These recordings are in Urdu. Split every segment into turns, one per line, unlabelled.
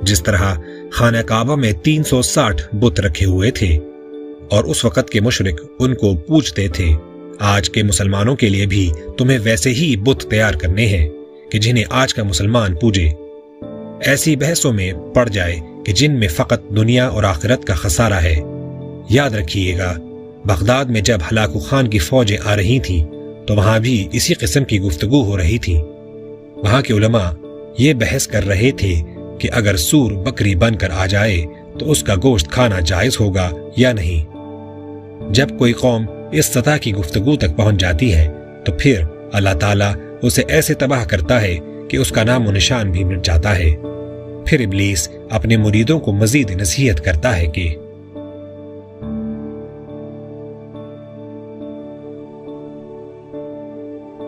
جس طرح خانہ کعبہ میں 360 بت رکھے ہوئے تھے اور اس وقت کے مشرک ان کو پوجتے تھے، آج کے مسلمانوں کے لیے بھی تمہیں ویسے ہی بت تیار کرنے ہیں کہ جنہیں آج کا مسلمان پوجے۔ ایسی بحثوں میں پڑ جائے کہ جن میں فقط دنیا اور آخرت کا خسارہ ہے۔ یاد رکھیے گا، بغداد میں جب ہلاکو خان کی فوجیں آ رہی تھیں تو وہاں بھی اسی قسم کی گفتگو ہو رہی تھی۔ وہاں کے علماء یہ بحث کر رہے تھے کہ اگر سور بکری بن کر آ جائے تو اس کا گوشت کھانا جائز ہوگا یا نہیں۔ جب کوئی قوم اس سطح کی گفتگو تک پہنچ جاتی ہے تو پھر اللہ تعالیٰ اسے ایسے تباہ کرتا ہے کہ اس کا نام و نشان بھی مٹ جاتا ہے۔ پھر ابلیس اپنے مریدوں کو مزید نصیحت کرتا ہے کہ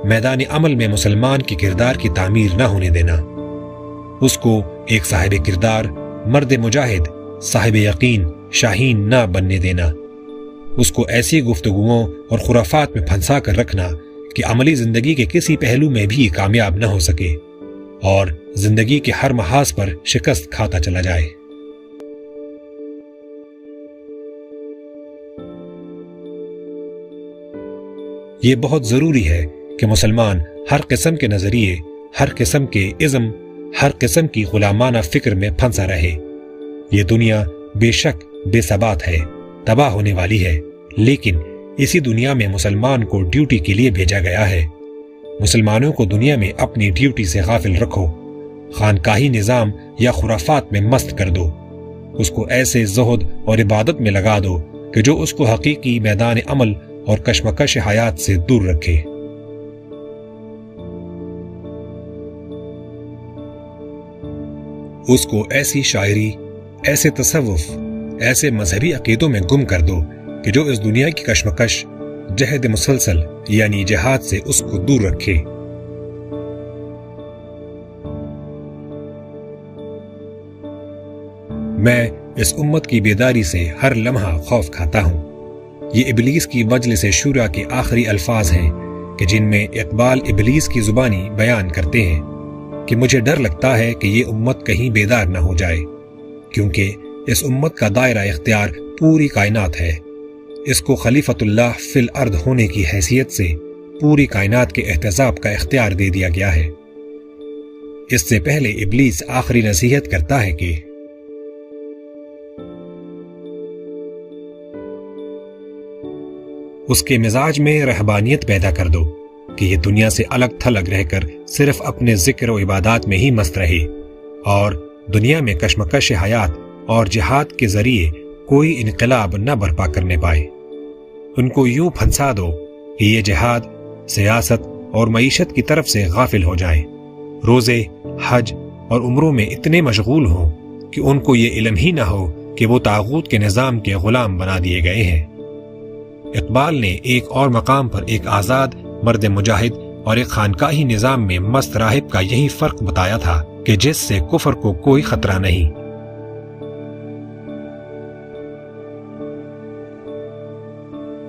میدان عمل میں مسلمان کے کردار کی تعمیر نہ ہونے دینا، اس کو ایک صاحب کردار، مرد مجاہد، صاحب یقین، شاہین نہ بننے دینا، اس کو ایسی گفتگوؤں اور خرافات میں پھنسا کر رکھنا کہ عملی زندگی کے کسی پہلو میں بھی کامیاب نہ ہو سکے اور زندگی کے ہر محاذ پر شکست کھاتا چلا جائے۔ یہ بہت ضروری ہے کہ مسلمان ہر قسم کے نظریے، ہر قسم کے ازم، ہر قسم کی غلامانہ فکر میں پھنسا رہے۔ یہ دنیا بے شک بے ثبات ہے، تباہ ہونے والی ہے، لیکن اسی دنیا میں مسلمان کو ڈیوٹی کے لیے بھیجا گیا ہے۔ مسلمانوں کو دنیا میں اپنی ڈیوٹی سے غافل رکھو، خانقاہی نظام یا خرافات میں مست کر دو، اس کو ایسے زہد اور عبادت میں لگا دو کہ جو اس کو حقیقی میدان عمل اور کشمکش حیات سے دور رکھے۔ اس کو ایسی شاعری، ایسے تصوف، ایسے مذہبی عقیدوں میں گم کر دو کہ جو اس دنیا کی کشمکش، جہد مسلسل یعنی جہاد سے اس کو دور رکھے۔ میں اس امت کی بیداری سے ہر لمحہ خوف کھاتا ہوں۔ یہ ابلیس کی مجلس شورا کے آخری الفاظ ہیں کہ جن میں اقبال ابلیس کی زبانی بیان کرتے ہیں کہ مجھے ڈر لگتا ہے کہ یہ امت کہیں بیدار نہ ہو جائے، کیونکہ اس امت کا دائرہ اختیار پوری کائنات ہے۔ اس کو خلیفۃ اللہ فی الارض ہونے کی حیثیت سے پوری کائنات کے احتساب کا اختیار دے دیا گیا ہے۔ اس سے پہلے ابلیس آخری نصیحت کرتا ہے کہ اس کے مزاج میں رہبانیت پیدا کر دو کہ یہ دنیا سے الگ تھلگ رہ کر صرف اپنے ذکر و عبادات میں ہی مست رہے اور دنیا میں کشمکش حیات اور جہاد کے ذریعے کوئی انقلاب نہ برپا کرنے پائے۔ ان کو یوں پھنسا دو کہ یہ جہاد، سیاست اور معیشت کی طرف سے غافل ہو جائیں، روزے، حج اور عمروں میں اتنے مشغول ہوں کہ ان کو یہ علم ہی نہ ہو کہ وہ طاغوت کے نظام کے غلام بنا دیے گئے ہیں۔ اقبال نے ایک اور مقام پر ایک آزاد مرد مجاہد اور ایک خانقاہی نظام میں مست راہب کا یہی فرق بتایا تھا کہ جس سے کفر کو کوئی خطرہ نہیں۔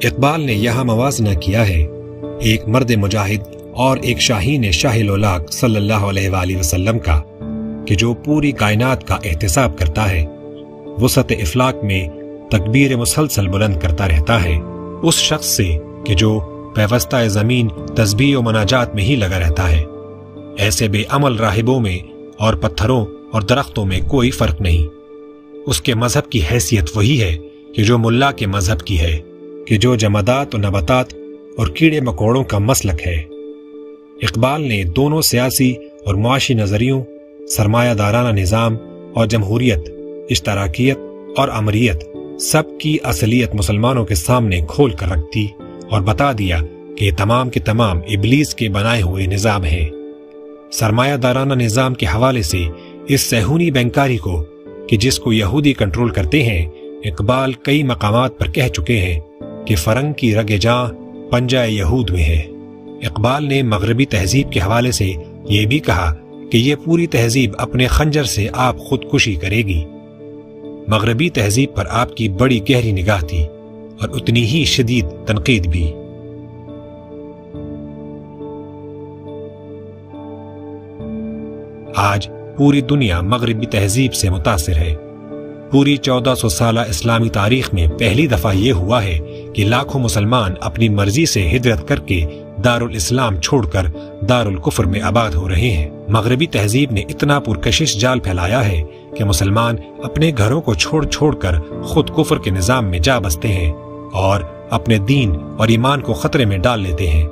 اقبال نے یہاں موازنہ کیا ہے ایک مرد مجاہد اور ایک شاہین شاہ لولاک صلی اللہ علیہ وآلہ وسلم کا کہ جو پوری کائنات کا احتساب کرتا ہے، وسعت افلاک میں تکبیر مسلسل بلند کرتا رہتا ہے، اس شخص سے کہ جو پیوستہ زمین تسبیح و مناجات میں ہی لگا رہتا ہے۔ ایسے بے عمل راہبوں میں اور پتھروں اور درختوں میں کوئی فرق نہیں۔ اس کے مذہب کی حیثیت وہی ہے کہ جو ملا کے مذہب کی ہے، کہ جو جمادات و نباتات اور کیڑے مکوڑوں کا مسلک ہے۔ اقبال نے دونوں سیاسی اور معاشی نظریوں، سرمایہ دارانہ نظام اور جمہوریت، اشتراکیت اور امریت، سب کی اصلیت مسلمانوں کے سامنے کھول کر رکھ دی اور بتا دیا کہ یہ تمام کے تمام ابلیس کے بنائے ہوئے نظام ہیں۔ سرمایہ دارانہ نظام کے حوالے سے اس صہیونی بینکاری کو کہ جس کو یہودی کنٹرول کرتے ہیں، اقبال کئی مقامات پر کہہ چکے ہیں کہ فرنگ کی رگ جاں پنجہ یہود میں ہے۔ اقبال نے مغربی تہذیب کے حوالے سے یہ بھی کہا کہ یہ پوری تہذیب اپنے خنجر سے آپ خودکشی کرے گی۔ مغربی تہذیب پر آپ کی بڑی گہری نگاہ تھی اور اتنی ہی شدید تنقید بھی۔ آج پوری دنیا مغربی تہذیب سے متاثر ہے۔ پوری 1400 سالہ اسلامی تاریخ میں پہلی دفعہ یہ ہوا ہے کہ لاکھوں مسلمان اپنی مرضی سے ہجرت کر کے دارالاسلام چھوڑ کر دارالکفر میں آباد ہو رہے ہیں۔ مغربی تہذیب نے اتنا پرکشش جال پھیلایا ہے کہ مسلمان اپنے گھروں کو چھوڑ چھوڑ کر خود کفر کے نظام میں جا بستے ہیں اور اپنے دین اور ایمان کو خطرے میں ڈال لیتے ہیں،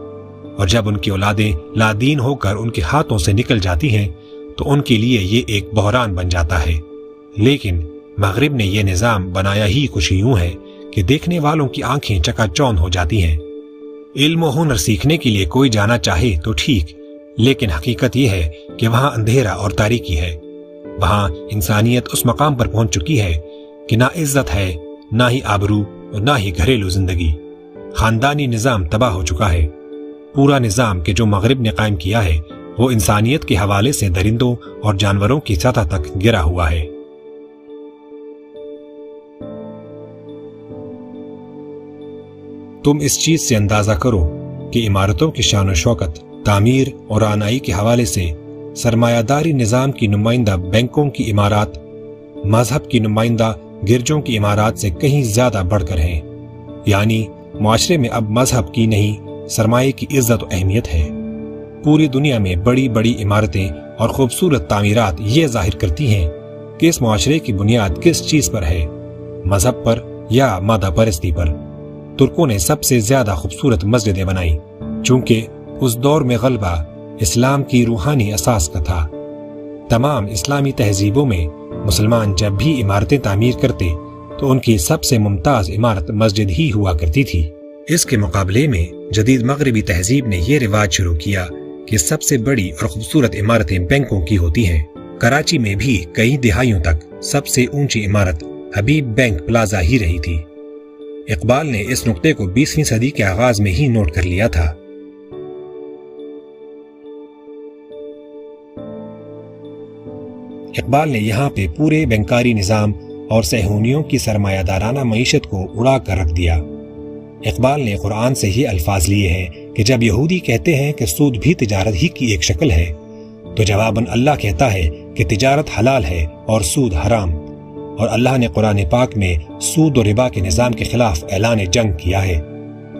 اور جب ان کی اولادیں لادین ہو کر ان کے ہاتھوں سے نکل جاتی ہیں تو ان کے لیے یہ ایک بحران بن جاتا ہے۔ لیکن مغرب نے یہ نظام بنایا ہی کچھ یوں ہے کہ دیکھنے والوں کی آنکھیں چکا چوندھ ہو جاتی ہیں۔ علم و ہنر سیکھنے کے لیے کوئی جانا چاہے تو ٹھیک، لیکن حقیقت یہ ہے کہ وہاں اندھیرا اور تاریکی ہے۔ وہاں انسانیت اس مقام پر پہنچ چکی ہے کہ نہ عزت ہے، نہ ہی آبرو اور نہ ہی گھریلو زندگی۔ خاندانی نظام تباہ ہو چکا ہے۔ پورا نظام کہ جو مغرب نے قائم کیا ہے وہ انسانیت کے حوالے سے درندوں اور جانوروں کی سطح تک گرا ہوا ہے۔ تم اس چیز سے اندازہ کرو کہ عمارتوں کی شان و شوکت، تعمیر اور رعنائی کے حوالے سے سرمایہ داری نظام کی نمائندہ بینکوں کی عمارات مذہب کی نمائندہ گرجوں کی عمارات سے کہیں زیادہ بڑھ کر ہیں۔ یعنی معاشرے میں اب مذہب کی نہیں، سرمایہ کی عزت و اہمیت ہے۔ پوری دنیا میں بڑی بڑی عمارتیں اور خوبصورت تعمیرات یہ ظاہر کرتی ہیں کہ اس معاشرے کی بنیاد کس چیز پر ہے، مذہب پر یا مادہ پرستی پر۔ ترکوں نے سب سے زیادہ خوبصورت مسجدیں بنائیں، چونکہ اس دور میں غلبہ اسلام کی روحانی اساس کا تھا۔ تمام اسلامی تہذیبوں میں مسلمان جب بھی عمارتیں تعمیر کرتے تو ان کی سب سے ممتاز عمارت مسجد ہی ہوا کرتی تھی۔ اس کے مقابلے میں جدید مغربی تہذیب نے یہ رواج شروع کیا کہ سب سے بڑی اور خوبصورت عمارتیں بینکوں کی ہوتی ہیں۔ کراچی میں بھی کئی دہائیوں تک سب سے اونچی عمارت حبیب بینک پلازا ہی رہی تھی۔ اقبال نے اس نقطے کو 20ویں صدی کے آغاز میں ہی نوٹ کر لیا تھا۔ اقبال نے یہاں پہ پورے بینکاری نظام اور صہیونیوں کی سرمایہ دارانہ معیشت کو اڑا کر رکھ دیا۔ اقبال نے قرآن سے ہی الفاظ لیے ہیں کہ جب یہودی کہتے ہیں کہ سود بھی تجارت ہی کی ایک شکل ہے، تو جواباً اللہ کہتا ہے کہ تجارت حلال ہے اور سود حرام، اور اللہ نے قرآن پاک میں سود و ربا کے نظام کے خلاف اعلان جنگ کیا ہے۔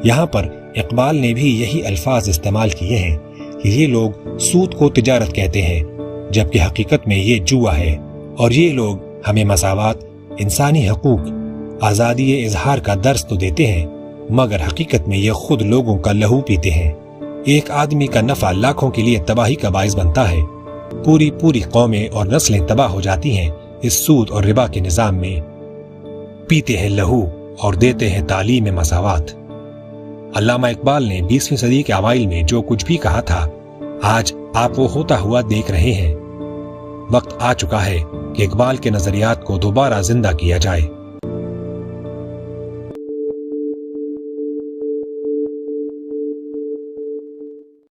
یہاں پر اقبال نے بھی یہی الفاظ استعمال کیے ہیں کہ یہ لوگ سود کو تجارت کہتے ہیں، جبکہ حقیقت میں یہ جوا ہے، اور یہ لوگ ہمیں مساوات، انسانی حقوق، آزادی اظہار کا درس تو دیتے ہیں، مگر حقیقت میں یہ خود لوگوں کا لہو پیتے ہیں۔ ایک آدمی کا نفع لاکھوں کے لیے تباہی کا باعث بنتا ہے۔ پوری قومیں اور نسلیں تباہ ہو جاتی ہیں اس سود اور ربا کے نظام میں۔ پیتے ہیں لہو اور دیتے ہیں تعلیم مساوات۔ علامہ اقبال نے 20ویں صدی کے اوائل میں جو کچھ بھی کہا تھا، آج آپ وہ ہوتا ہوا دیکھ رہے ہیں۔ وقت آ چکا ہے کہ اقبال کے نظریات کو دوبارہ زندہ کیا جائے۔